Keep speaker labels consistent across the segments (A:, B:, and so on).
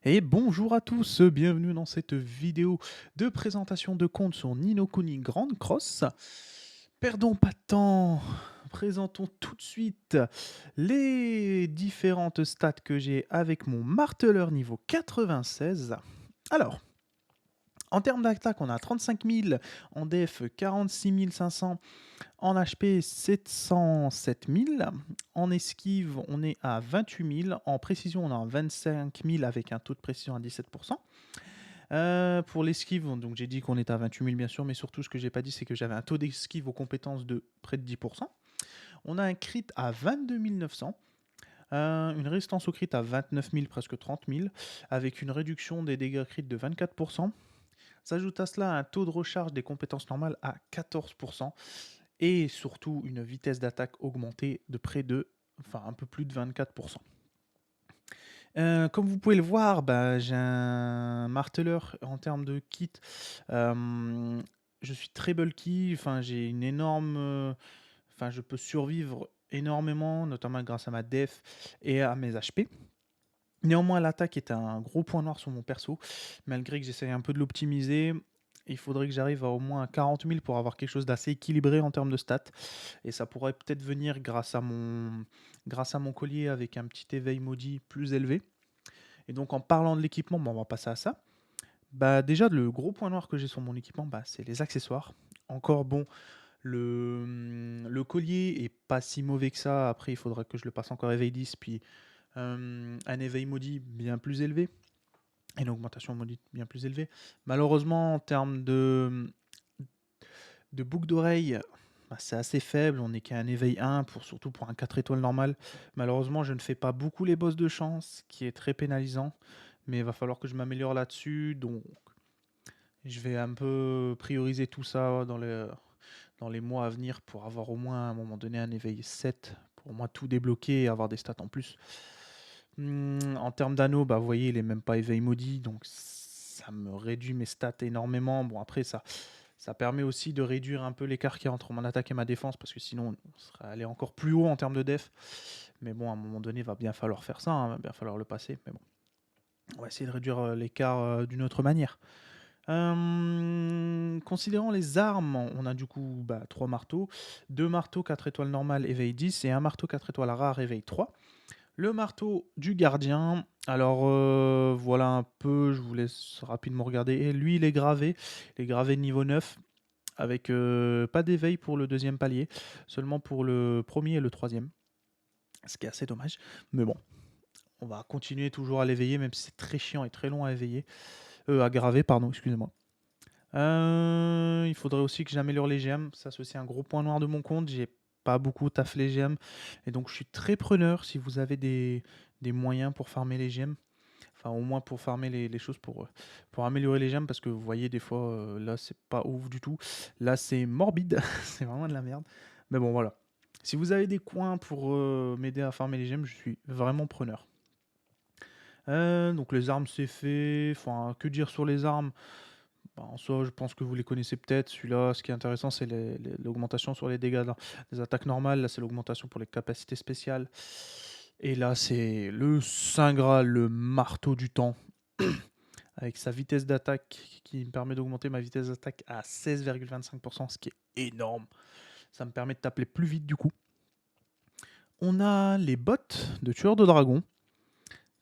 A: Et bonjour à tous, bienvenue dans cette vidéo de présentation de compte sur Ni no Kuni Grand Cross. Perdons pas de temps, présentons tout de suite les différentes stats que j'ai avec mon marteleur niveau 96. Alors, en termes d'attaque, on a 35 000, en def 46 500, en HP 707 000, en esquive on est à 28 000, en précision on est à 25 000 avec un taux de précision à 17%. Pour l'esquive, donc j'ai dit qu'on était à 28 000 bien sûr, mais surtout ce que j'ai pas dit c'est que j'avais un taux d'esquive aux compétences de près de 10%. On a un crit à 22 900. Une résistance au crit à 29 000, presque 30 000, avec une réduction des dégâts crit de 24%. S'ajoute à cela un taux de recharge des compétences normales à 14%, et surtout une vitesse d'attaque augmentée de près de, enfin un peu plus de 24%. Comme vous pouvez le voir, bah, j'ai un marteleur en termes de kit. euh, je suis très bulky, enfin j'ai une énorme, enfin je peux survivre énormément, notamment grâce à ma def et à mes HP. Néanmoins, l'attaque est un gros point noir sur mon perso. Malgré que j'essaye un peu de l'optimiser, il faudrait que j'arrive à au moins 40 000 pour avoir quelque chose d'assez équilibré en termes de stats. Et ça pourrait peut-être venir grâce à mon collier avec un petit éveil maudit plus élevé. Et donc en parlant de l'équipement, on va passer à ça. Bah déjà le gros point noir que j'ai sur mon équipement, bah, c'est les accessoires. Encore bon, le collier est pas si mauvais que ça. Après, il faudra que je le passe encore éveil 10, puis un éveil maudit bien plus élevé. Et une augmentation maudite bien plus élevée. Malheureusement, en termes de boucle d'oreille, bah, c'est assez faible. On n'est qu'à un éveil 1, surtout pour un 4 étoiles normal. Malheureusement, je ne fais pas beaucoup les boss de chance, ce qui est très pénalisant. Mais il va falloir que je m'améliore là-dessus. Donc, je vais un peu prioriser tout ça dans les mois à venir pour avoir au moins à un moment donné un éveil 7 pour moi tout débloquer et avoir des stats en plus. En termes d'anneaux, bah, vous voyez, il est même pas éveil maudit, donc ça me réduit mes stats énormément. Bon, après, ça permet aussi de réduire un peu l'écart qu'il y a entre mon attaque et ma défense, parce que sinon, on serait allé encore plus haut en termes de def. Mais bon, à un moment donné, il va bien falloir faire ça, hein, il va bien falloir le passer. Mais bon, on va essayer de réduire l'écart d'une autre manière. Considérant les armes, on a du coup 3 marteaux, 2 marteaux 4 étoiles normales éveil 10 et un marteau 4 étoiles rare éveil 3. Le marteau du gardien, alors voilà un peu, je vous laisse rapidement regarder. Et lui, il est gravé niveau 9 avec pas d'éveil pour le deuxième palier, seulement pour le premier et le troisième, ce qui est assez dommage. Mais bon, on va continuer toujours à l'éveiller, même si c'est très chiant et très long à éveiller, à graver, pardon, excusez-moi. Il faudrait aussi que j'améliore les gemmes. Ça, c'est aussi un gros point noir de mon compte. J'ai pas beaucoup taffé les gemmes. Et donc, je suis très preneur si vous avez des moyens pour farmer les gemmes. Enfin, au moins pour farmer les choses pour améliorer les gemmes. Parce que vous voyez, des fois, là, c'est pas ouf du tout. Là, c'est morbide. C'est vraiment de la merde. Mais bon, voilà. Si vous avez des coins pour m'aider à farmer les gemmes, je suis vraiment preneur. Donc les armes c'est fait, enfin que dire sur les armes? Bah, en soi, je pense que vous les connaissez peut-être. Celui-là, ce qui est intéressant, c'est l'augmentation sur les dégâts des attaques normales. Là, c'est l'augmentation pour les capacités spéciales. Et là, c'est le Saint Graal, le marteau du temps, avec sa vitesse d'attaque qui me permet d'augmenter ma vitesse d'attaque à 16,25%, ce qui est énorme. Ça me permet de taper plus vite du coup. On a les bottes de tueurs de dragons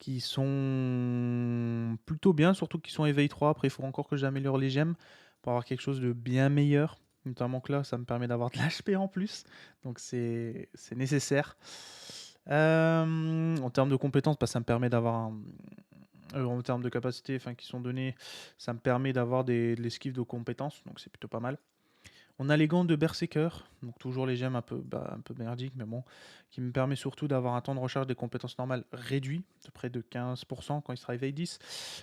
A: qui sont plutôt bien, surtout qu'ils sont éveil 3. Après, il faut encore que j'améliore les gemmes pour avoir quelque chose de bien meilleur. Notamment que là, ça me permet d'avoir de l'HP en plus. Donc c'est nécessaire. En termes de compétences, bah, ça me permet d'avoir en termes de capacité qui sont donnés, ça me permet d'avoir de l'esquive de compétences. Donc c'est plutôt pas mal. On a les gants de Berserker, donc toujours les gemmes un peu merdiques, mais bon, qui me permet surtout d'avoir un temps de recharge des compétences normales réduit, de près de 15% quand il sera éveil 10.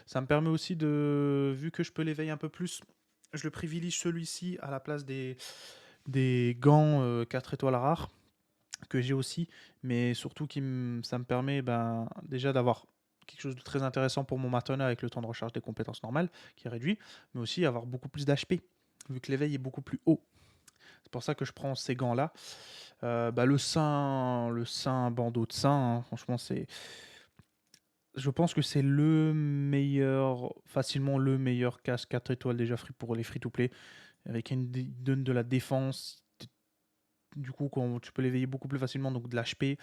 A: Ça me permet aussi vu que je peux l'éveiller un peu plus, je le privilégie celui-ci à la place des gants 4 étoiles rares que j'ai aussi, mais surtout ça me permet déjà d'avoir quelque chose de très intéressant pour mon maintenant avec le temps de recharge des compétences normales qui est réduit, mais aussi avoir beaucoup plus d'HP vu que l'éveil est beaucoup plus haut. C'est pour ça que je prends ces gants-là. Le sein bandeau de sein, hein, franchement, Je pense que c'est le meilleur, facilement le meilleur casque 4 étoiles déjà free pour les free-to-play, avec il donne de la défense. Du coup, quand tu peux l'éveiller beaucoup plus facilement, donc de l'HP.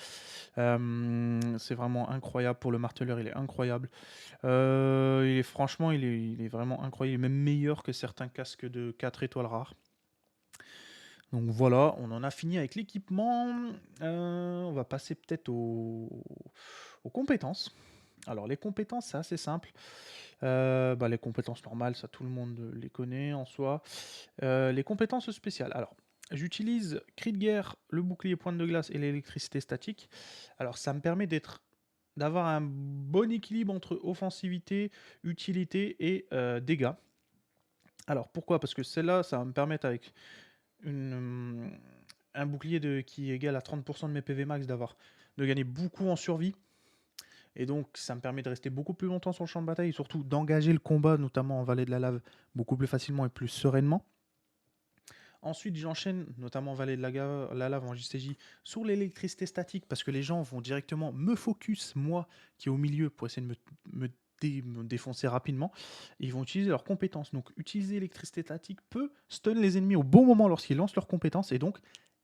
A: C'est vraiment incroyable pour le marteleur, il est incroyable. Franchement, il est vraiment incroyable, il est même meilleur que certains casques de 4 étoiles rares. Donc voilà, on en a fini avec l'équipement. On va passer peut-être aux compétences. Alors les compétences, c'est assez simple. Les compétences normales, ça tout le monde les connaît en soi. Les compétences spéciales. Alors, j'utilise cri de guerre, le bouclier pointe de glace et l'électricité statique. Alors ça me permet d'avoir un bon équilibre entre offensivité, utilité et dégâts. Alors pourquoi? Parce que celle-là, ça va me permettre avec une, un bouclier qui est égal à 30% de mes PV max de gagner beaucoup en survie. Et donc ça me permet de rester beaucoup plus longtemps sur le champ de bataille et surtout d'engager le combat, notamment en vallée de la lave, beaucoup plus facilement et plus sereinement. Ensuite, j'enchaîne, notamment en vallée de la lave en JCJ, sur l'électricité statique, parce que les gens vont directement me focus, moi, qui est au milieu, pour essayer de me défoncer rapidement. Et ils vont utiliser leurs compétences. Donc, utiliser l'électricité statique peut stun les ennemis au bon moment lorsqu'ils lancent leurs compétences, et donc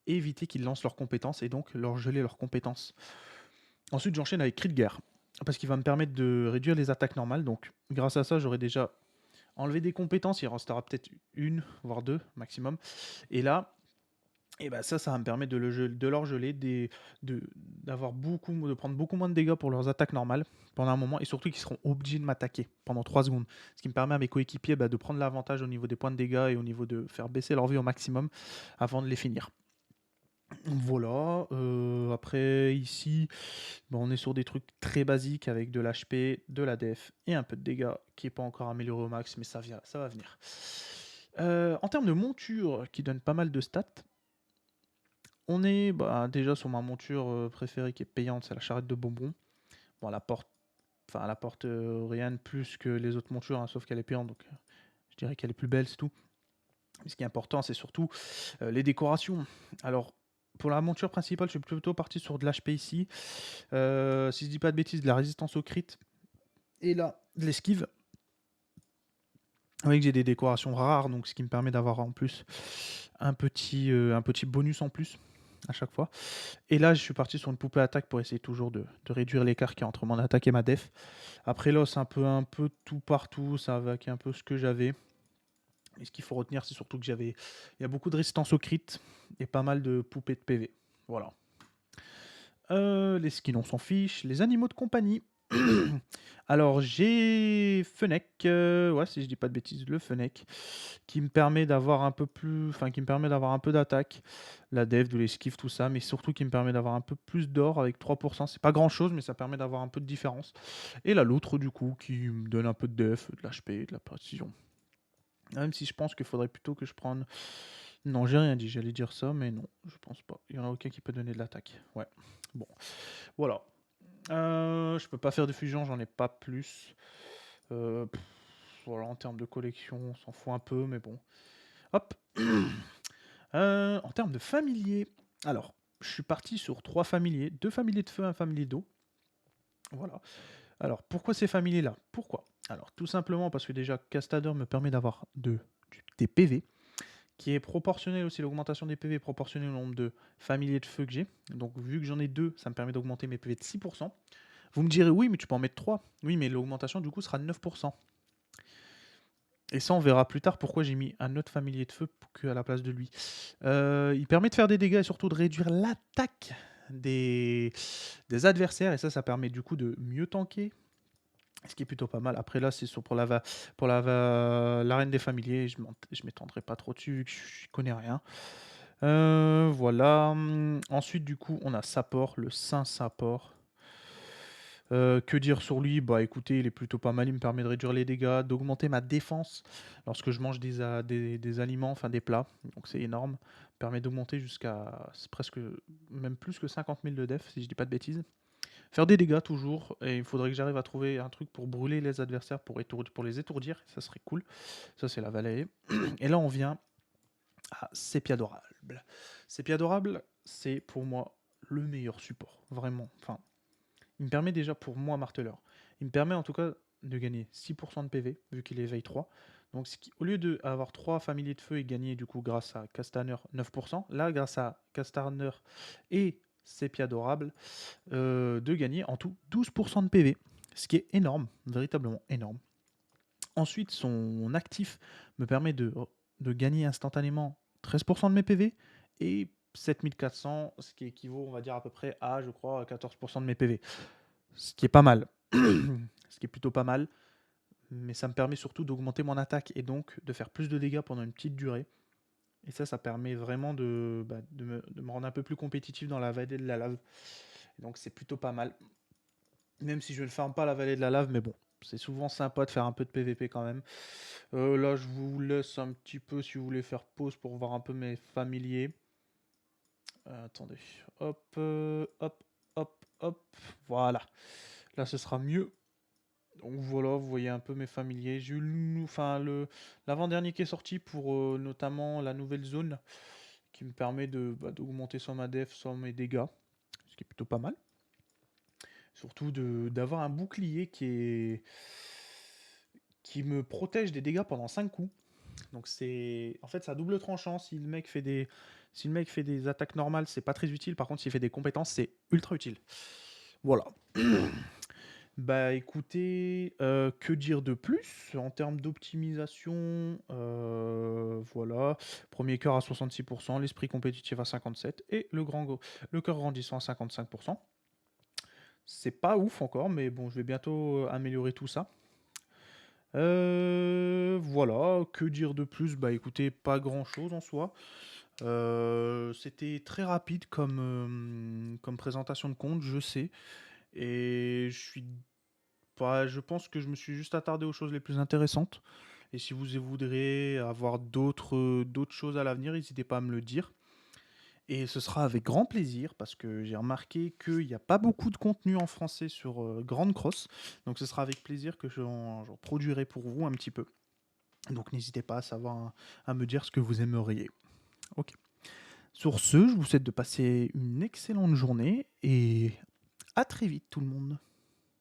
A: éviter qu'ils lancent leurs compétences, et donc leur geler leurs compétences. Ensuite, j'enchaîne avec cri de guerre, parce qu'il va me permettre de réduire les attaques normales. Donc, grâce à ça, j'aurai déjà enlevé des compétences. Il en restera peut-être une, voire deux maximum. Et là, ça va me permettre de leur geler, de prendre beaucoup moins de dégâts pour leurs attaques normales pendant un moment, et surtout qu'ils seront obligés de m'attaquer pendant 3 secondes. Ce qui me permet à mes coéquipiers de prendre l'avantage au niveau des points de dégâts et au niveau de faire baisser leur vie au maximum avant de les finir. Voilà, après ici, on est sur des trucs très basiques avec de l'HP, de la def et un peu de dégâts qui n'est pas encore amélioré au max, mais ça va venir. En termes de monture qui donne pas mal de stats, on est déjà sur ma monture préférée qui est payante, c'est la charrette de bonbons. Bon, elle apporte rien de plus que les autres montures, hein, sauf qu'elle est payante, donc je dirais qu'elle est plus belle, c'est tout. Mais ce qui est important, c'est surtout les décorations. Alors, pour la monture principale, je suis plutôt parti sur de l'HP ici. Si je dis pas de bêtises, de la résistance au crit. Et là, de l'esquive. Vous voyez que j'ai des décorations rares, donc ce qui me permet d'avoir en plus un petit bonus en plus à chaque fois. Et là, je suis parti sur une poupée attaque pour essayer toujours de réduire l'écart qu'il y a entre mon attaque et ma def. Après là, c'est un peu tout partout, ça va avec un peu ce que j'avais. Et ce qu'il faut retenir, c'est surtout que il y a beaucoup de résistance au crit et pas mal de poupées de PV. Voilà. Les skins, on s'en fiche. Les animaux de compagnie. Alors, j'ai Fennec, ouais, si je dis pas de bêtises, le Fennec, qui me permet d'avoir un peu plus, enfin, qui me permet d'avoir un peu d'attaque, la dev, de l'esquive, tout ça, mais surtout qui me permet d'avoir un peu plus d'or avec 3%. C'est pas grand chose, mais ça permet d'avoir un peu de différence. Et la loutre, du coup, qui me donne un peu de def, de l'HP, de la précision. Même si je pense qu'il faudrait plutôt que je prenne. Non, j'ai rien dit, j'allais dire ça, mais non, je pense pas. Il y en a aucun qui peut donner de l'attaque. Ouais. Bon, voilà. Je peux pas faire de fusion, j'en ai pas plus. Voilà, en termes de collection, on s'en fout un peu, mais bon. Hop. En termes de familier, alors, je suis parti sur 3 familiers, 2 familiers de feu, un familier d'eau. Voilà. Alors, pourquoi ces familiers-là? Pourquoi? Alors, tout simplement parce que déjà, Castader me permet d'avoir des PV, qui est proportionnel aussi, l'augmentation des PV est proportionnelle au nombre de familiers de feu que j'ai. Donc, vu que j'en ai 2, ça me permet d'augmenter mes PV de 6%. Vous me direz, oui, mais tu peux en mettre 3. Oui, mais l'augmentation, du coup, sera de 9%. Et ça, on verra plus tard pourquoi j'ai mis un autre familier de feu qu'à la place de lui. Il permet de faire des dégâts et surtout de réduire l'attaque des adversaires. Et ça permet du coup de mieux tanker. Ce qui est plutôt pas mal. Après là, c'est pour l'arène des familiers. Je m'étendrai pas trop dessus vu que je connais rien. Voilà. Ensuite, du coup, on a Sapor, le Saint Sapor. Que dire sur lui? Bah écoutez, il est plutôt pas mal, il me permet de réduire les dégâts, d'augmenter ma défense lorsque je mange des aliments, enfin des plats, donc c'est énorme. Permet d'augmenter jusqu'à presque, même plus que 50 000 de def, si je dis pas de bêtises. Faire des dégâts toujours, et il faudrait que j'arrive à trouver un truc pour brûler les adversaires, pour les étourdir, ça serait cool. Ça c'est la vallée. Et là on vient à Sépia Adorable. Sépia Adorable, c'est pour moi le meilleur support, vraiment. Enfin, il me permet déjà pour moi, marteleur, Il me permet en tout cas de gagner 6% de PV, vu qu'il éveille 3. Donc au lieu d'avoir 3 familiers de feu et gagner du coup grâce à Castaner 9%, là grâce à Castaner et Sépia Adorable, de gagner en tout 12% de PV. Ce qui est énorme, véritablement énorme. Ensuite, son actif me permet de gagner instantanément 13% de mes PV et 7400, ce qui équivaut, on va dire, à peu près à, je crois, 14% de mes PV. Ce qui est pas mal. Ce qui est plutôt pas mal. Mais ça me permet surtout d'augmenter mon attaque et donc de faire plus de dégâts pendant une petite durée. Et ça permet vraiment de me rendre un peu plus compétitif dans la vallée de la lave. Et donc c'est plutôt pas mal. Même si je ne farme pas la vallée de la lave, mais bon, c'est souvent sympa de faire un peu de PVP quand même. Là, je vous laisse un petit peu si vous voulez faire pause pour voir un peu mes familiers. Attendez, hop, hop, hop, hop, voilà. Là, ce sera mieux. Donc voilà, vous voyez un peu mes familiers. J'ai eu l'avant-dernier qui est sorti pour notamment la nouvelle zone qui me permet d'augmenter soit ma def, soit mes dégâts, ce qui est plutôt pas mal. Surtout d'avoir un bouclier qui me protège des dégâts pendant 5 coups. Donc c'est en fait ça double tranchant. Si le mec fait des attaques normales, c'est pas très utile. Par contre, s'il fait des compétences, c'est ultra utile. Voilà. Bah écoutez, que dire de plus en termes d'optimisation, voilà. Premier cœur à 66%, l'esprit compétitif à 57% et le cœur grandissant à 55%. C'est pas ouf encore, mais bon, je vais bientôt améliorer tout ça. Voilà, que dire de plus? Bah écoutez, pas grand-chose en soi. C'était très rapide comme présentation de compte, je sais. Et je pense que je me suis juste attardé aux choses les plus intéressantes. Et si vous voudrez avoir d'autres choses à l'avenir, n'hésitez pas à me le dire. Et ce sera avec grand plaisir parce que j'ai remarqué qu'il n'y a pas beaucoup de contenu en français sur Grande Cross. Donc ce sera avec plaisir que j'en produirai pour vous un petit peu. Donc n'hésitez pas à me dire ce que vous aimeriez. Ok. Sur ce, je vous souhaite de passer une excellente journée et à très vite tout le monde.